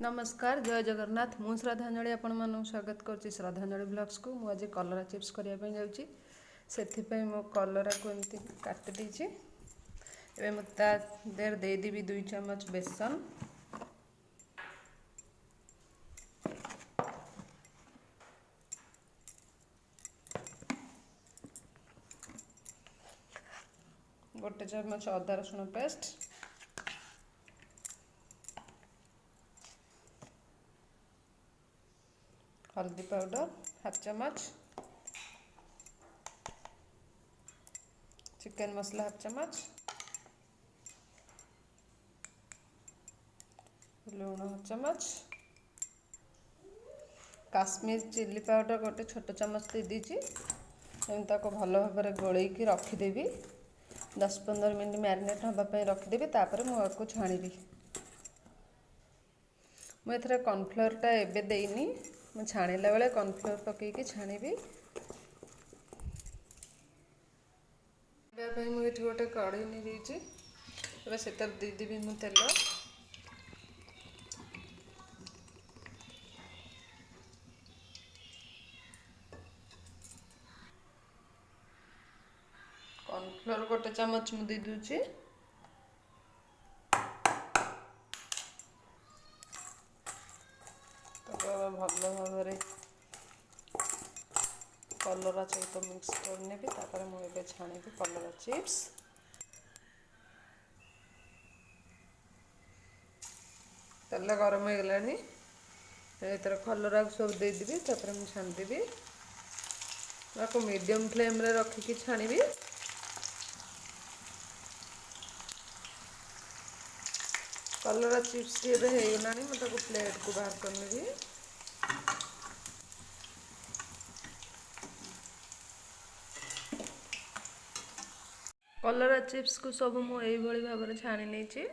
नमस्कार जय जगन्नाथ मु श्रद्धांजलि आपण मानक स्वागत करछि श्रद्धांजलि ब्लॉग्स को मु आज कलरा चिप्स करिया पई जाउछि सेथि मो कलरा को एमती काटि दीछि एबे मु ता देर दे देबी 2 चम्मच बेसन गोटे चम्मच अदा रसुण पेस्ट हल्दी पाउडर हाफ चम्मच चिकन मसला हाफ चम्मच लूण हाफ चम्मच काश्मीर चिल्ली पाउडर गोटे छोट चम्मच दे दीजिए ताको भल भाव गोल रखीदेवी 10-15 मिनट मैरिनेट होगापी रखीदेवी तापर मुझे छाणी मुझे कॉर्नफ्लोरटा एवं देनी मुझे छाणीला बेले कॉर्नफ्लोर पकईकि छाणी मुझे गोटे कढ़ई नहीं से देदेवी मु तेल कॉर्नफ्लोर गोटे चम्मच मु दे दूची भल भाव कलरा सहित मिक्स करने मुझे छाणी कलरा चिप्स तेल गरम हो गला कलरा सब देदेवी मुझे छाणीदेवी आपको मीडियम फ्लेम रे रखिकी छाणी कलरा चिप्स होगला मुझे प्लेट को बाहर करनेबी कलरा चिप्स को सब मुझे भाव छाणी नहीं